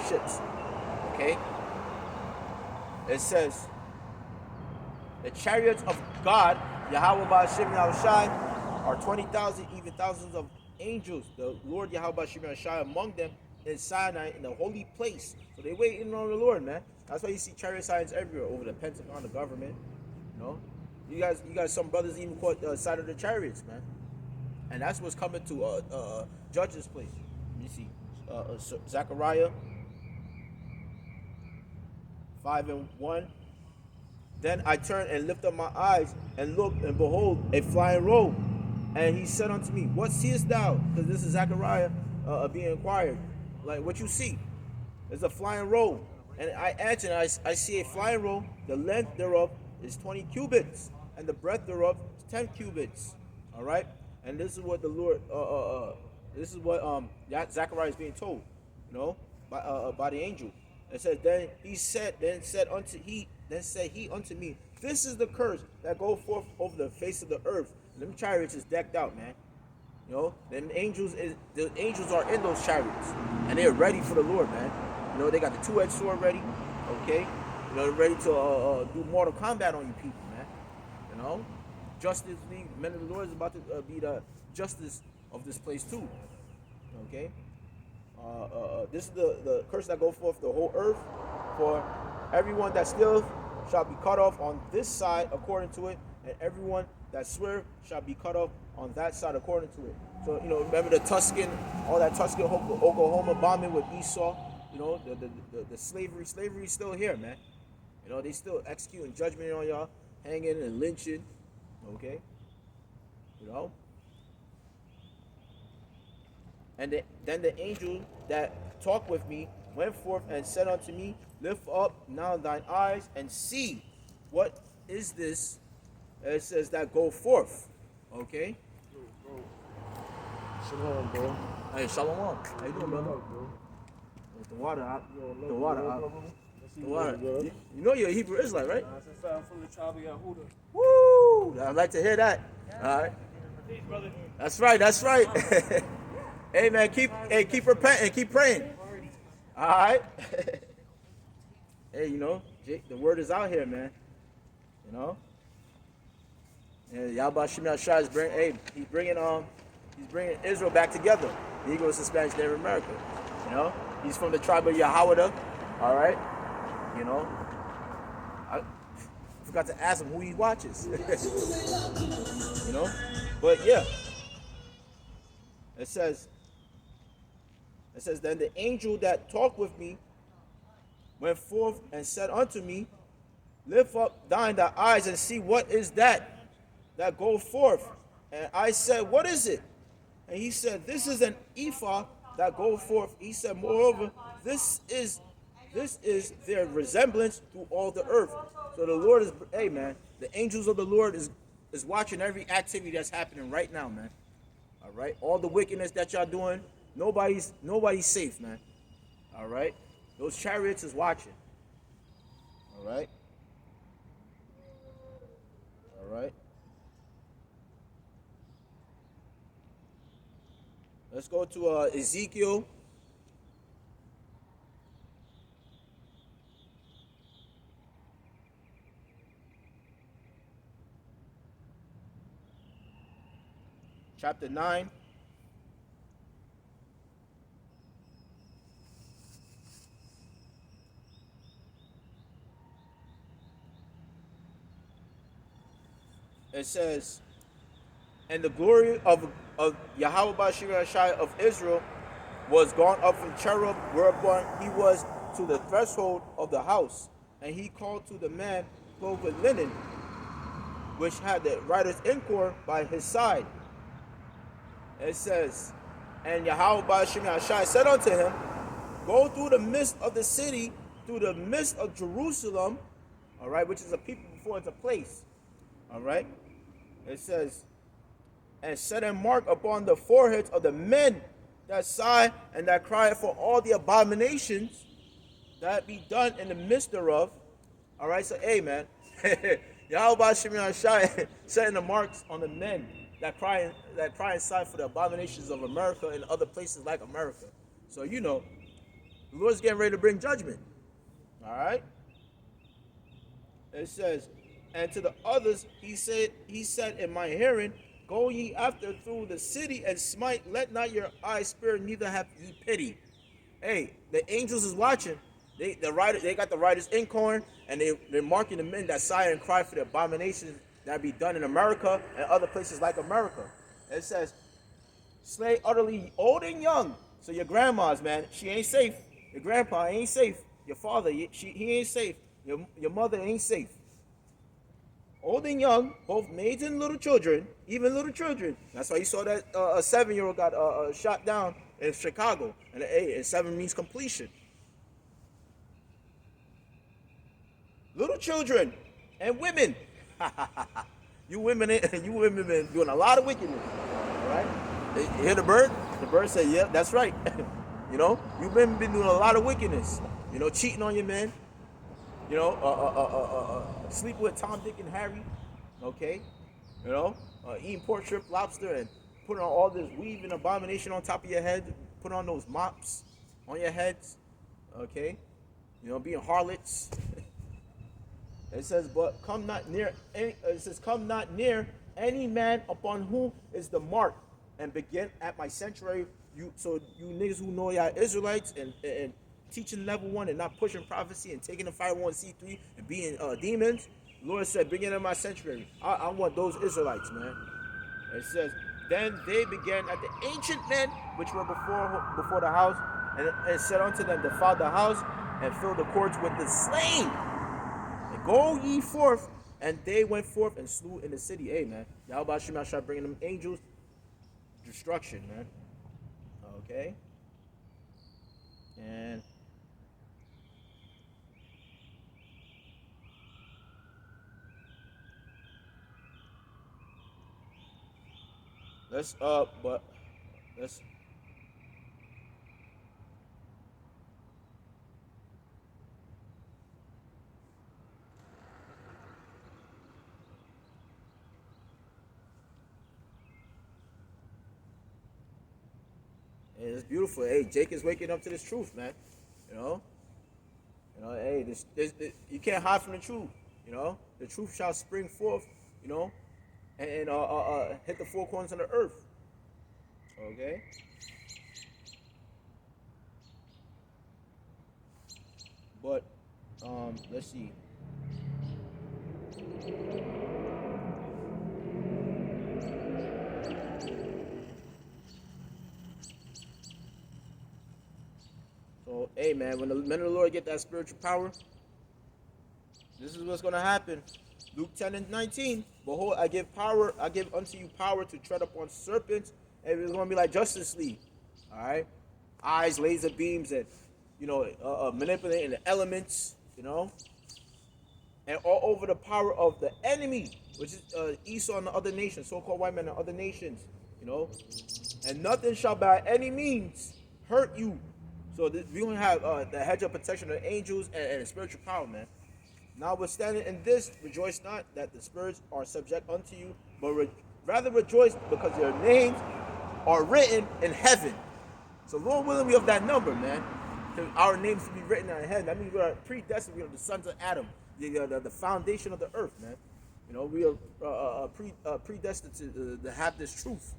ships. Okay? It says, the chariots of God, Yahweh Ba'ashim Yahushai, are 20,000, even thousands of angels. The Lord Yahweh Ba'ashim Yahushai among them in Sinai, in the holy place. So they waiting on the Lord, man. That's why you see chariot signs everywhere, over the Pentagon, the government. You know, you guys, some brothers even call it the side of the chariots, man. And that's what's coming to Judge's place. You see, Zechariah 5:1. Then I turned and lifted up my eyes and looked, and behold, a flying robe. And he said unto me, what seest thou? Because this is Zechariah being inquired. Like, what you see? It's a flying robe. And I answered, I see a flying robe. The length thereof is 20 cubits, and the breadth thereof is 10 cubits. All right? And this is what the Lord, this is what Zechariah is being told, you know, by the angel. It says, then said he unto me, this is the curse that go forth over the face of the earth. And them chariots is decked out, man. You know, the angels are in those chariots, and they're ready for the Lord, man. You know, they got the two-edged sword ready, okay? You know, they're ready to do Mortal Kombat on you people, man. You know, Justice League, men of the Lord is about to be the justice of this place too, okay? This is the curse that go forth the whole earth, for everyone that stealeth shall be cut off on this side according to it, and everyone that swear shall be cut off on that side according to it. So, you know, remember the Tuscan, all that Tuscan Oklahoma bombing with Esau, you know, the slavery is still here, man. You know, they still executing judgment on y'all, hanging and lynching, okay? You know? And then the angel that talked with me went forth and said unto me, lift up now thine eyes and see what is this. It says that go forth. Okay? Shalom, bro. Hey, shalom. How you doing, brother? The water out. The water out. The water. You know you're a Hebrew Israelite, right? I'm from the tribe of Yehuda. Woo! I'd like to hear that. All right. That's right. That's right. Hey, man, keep repenting, keep praying. All right. Hey, you know, the word is out here, man. You know. And Yahweh Shimei Shai is he's bringing Israel back together. He goes to Spanish Native America. You know, he's from the tribe of Yahweh. All right. You know, I forgot to ask him who he watches. You know, but yeah, it says, then the angel that talked with me went forth and said unto me, lift up thine eyes and see what is that go forth. And I said, what is it? And he said, this is an ephah that go forth. He said, moreover, this is their resemblance to all the earth. So the Lord is, hey man, the angels of the Lord is watching every activity that's happening right now, man. All right, all the wickedness that y'all doing, nobody's safe, man. All right, those chariots is watching. All right. All right. Let's go to Ezekiel. Chapter 9. It says, and the glory of Yahweh Ba'ashir Shai of Israel was gone up from cherub, whereupon he was to the threshold of the house. And he called to the man clothed with linen, which had the writer's inkhor by his side. It says, and Yahweh Ba'ashir Shai said unto him, go through the midst of the city, through the midst of Jerusalem, all right, which is a people before it's a place, all right. It says, and set a mark upon the foreheads of the men that sigh and that cry for all the abominations that be done in the midst thereof. All right, so hey, man, Yahweh Shimei Shai setting the marks on the men that cry and sigh for the abominations of America and other places like America. So you know, The Lord's getting ready to bring judgment. All right. It says, and to the others he said in my hearing, go ye after through the city and smite. Let not your eyes spare, neither have ye pity. Hey, the angels is watching. They got the riders in corn, and they're marking the men that sigh and cry for the abominations that be done in America and other places like America. It says, slay utterly old and young. So your grandma's, man, she ain't safe. Your grandpa ain't safe. Your father, he ain't safe. Your mother ain't safe. Old and young, both maids and little children, even little children. That's why you saw that a 7-year-old got shot down in Chicago. And 7 means completion. Little children and women. you women been doing a lot of wickedness, right? You hear the bird? The bird said, "Yeah, that's right." You women been doing a lot of wickedness. Cheating on your men. Sleep with Tom, Dick, and Harry. Okay, eating pork, shrimp, lobster, and putting on all this weave and abomination on top of your head. Put on those mops on your heads. Okay, being harlots. It says, but come not near any man upon whom is the mark, and begin at my sanctuary. You niggas who know y'all Israelites and teaching level 1 and not pushing prophecy and taking the 501c3 and being demons. The Lord said, begin at my sanctuary. I want those Israelites, man. It says, then they began at the ancient men which were before the house, and said unto them, defile the house and fill the courts with the slain. And go ye forth, and they went forth and slew in the city. Hey, man, Yahweh Shem shall bring them angels destruction, man. Okay, and let's it's beautiful. Hey, Jake is waking up to this truth, man. Hey, this you can't hide from the truth. The truth shall spring forth. And hit the four corners of the earth. Okay. But let's see. So, hey, man, when the men of the Lord get that spiritual power, this is what's gonna happen. Luke 10:19. Behold, I give unto you power to tread upon serpents, and it's gonna be like Justice League. All right, eyes, laser beams, and manipulating the elements. And all over the power of the enemy, which is Esau and the other nations, so-called white men and other nations. And nothing shall by any means hurt you. So we gonna have the hedge of protection of the angels and spiritual power, man. Notwithstanding in this, rejoice not that the spirits are subject unto you, but rather rejoice because your names are written in heaven. So Lord willing, we have that number, man. Our names to be written in heaven. That means we are predestined. We are the sons of Adam, the foundation of the earth, man. We are predestined to have this truth.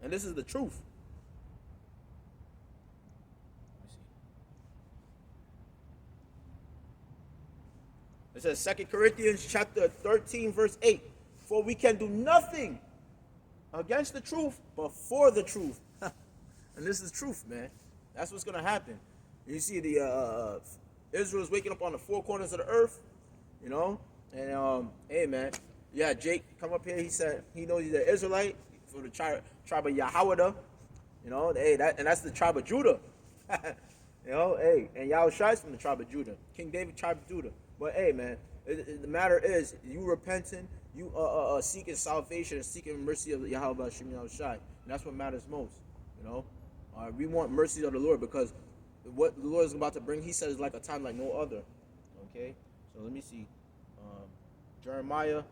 And this is the truth. It says 2 Corinthians chapter 13, verse 8. For we can do nothing against the truth, but for the truth. And this is truth, man. That's what's going to happen. You see the Israel's waking up on the four corners of the earth, and hey, man. Yeah, Jake come up here. He said he knows he's an Israelite from the tribe of Yahweh. Hey, that's the tribe of Judah. Hey, and Yahushua is from the tribe of Judah. King David, tribe of Judah. But hey, man, the matter is, you repenting, you seeking salvation and seeking mercy of Yahweh Shem Yahushua. And that's what matters most. We want mercy of the Lord, because what the Lord is about to bring, he says, is like a time like no other. Okay, so let me see. Jeremiah,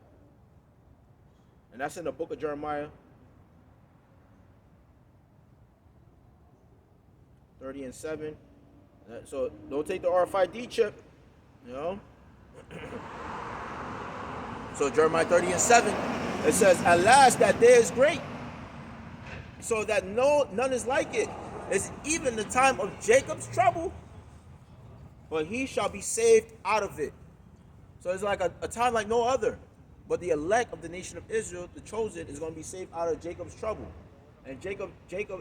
and that's in the book of Jeremiah. 30 and 7. So don't take the RFID chip, you know. So Jeremiah 30 and 7, it says, at last that day is great, so that none is like it. It's even the time of Jacob's trouble, but he shall be saved out of it. So it's like a time like no other. But the elect of the nation of Israel, the chosen, is going to be saved out of Jacob's trouble. And Jacob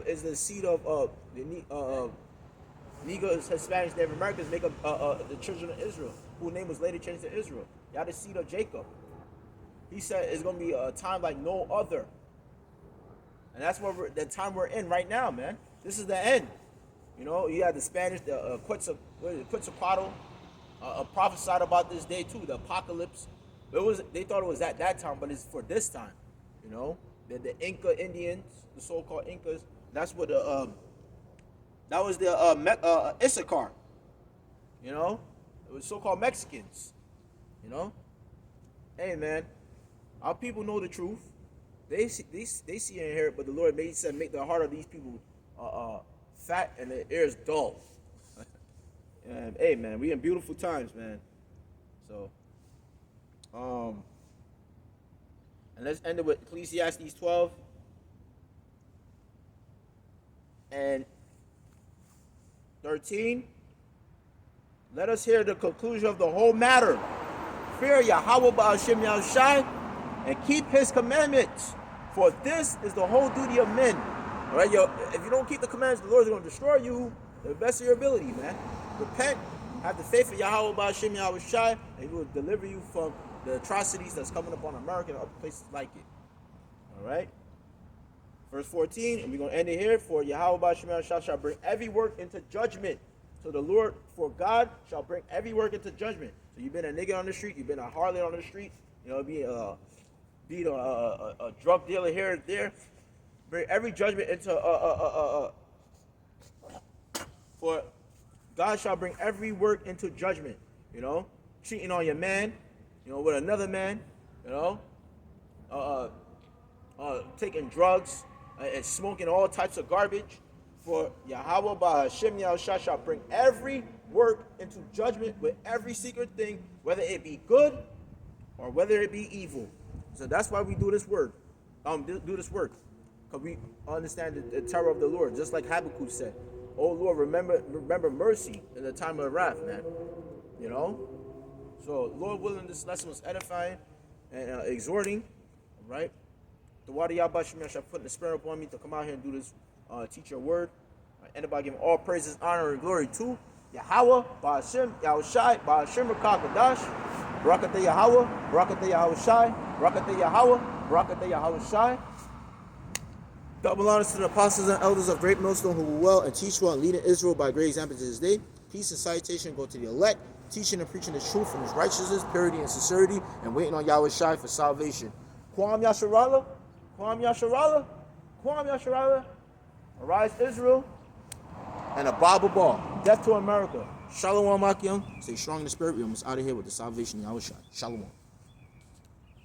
is the seed of the Negroes, Hispanics, Native Americans make up the children of Israel, whose name was later changed to Israel. Y'all the seed of Jacob. He said it's going to be a time like no other. And that's what the time we're in right now, man. This is the end. You know, you had the Spanish, the Quetzalcoatl prophesied about this day too, the apocalypse. They thought it was at that time, but it's for this time. You know, the Inca Indians, the so-called Incas. That's what that was the Issachar. You know, it was so-called Mexicans. You know, hey man, our people know the truth. They see and hear it, but the Lord said make the heart of these people fat and their ears dull. And hey man, we in beautiful times, man. So, and let's end it with Ecclesiastes 12 and 13. Let us hear the conclusion of the whole matter. Fear Yahweh Ba'ashem Yahushai and keep his commandments, for this is the whole duty of men. All right, yo, if you don't keep the commandments, the Lord is going to destroy you to the best of your ability, man. Repent, have the faith of Yahweh Ba'ashem Yahushai, and he will deliver you from the atrocities that's coming upon America and other places like it. All right? Verse 14, and we're going to end it here. For Yahweh Ba'ashem Yahushai shall bring every work into judgment. So the Lord, for God, shall bring every work into judgment. So you've been a nigga on the street, you've been a harlot on the street, you know, be a drug dealer here and there. Bring every judgment into for God shall bring every work into judgment. You know, cheating on your man, you know, with another man, you know, taking drugs and smoking all types of garbage. For Yahweh Ba'ashem Yahushua shall bring every work into judgment with every secret thing, whether it be good or whether it be evil. So that's why we do this work. Do this work. Because we understand the terror of the Lord. Just like Habakkuk said, oh Lord, remember mercy in the time of wrath, man. You know? So, Lord willing, this lesson was edifying and exhorting. All right? The water Yahweh shall put the spirit upon me to come out here and do this, teach your word. Anybody give all praises, honor, and glory to Yahweh, Ba'ashem, Yahushai, Ba'ashem, Rakakadash, Barakateh Yahweh, Barakateh Yahushai, Barakateh Yahweh, Barakateh Yahushai. Double honors to the apostles and elders of Great Millstone who will well and teach well and lead in Israel by great example to this day. Peace and salutation go to the elect, teaching and preaching the truth in his righteousness, purity and sincerity, and waiting on Yahweh Shai for salvation. Kwam Yasharallah, Kwam Yasharallah, Kwam Yasharallah. Arise Israel and a Bible ball. Death to America. Shalom Akim. Stay strong in the spirit. We almost out of here with the salvation of Yahweh Shai. Shalom.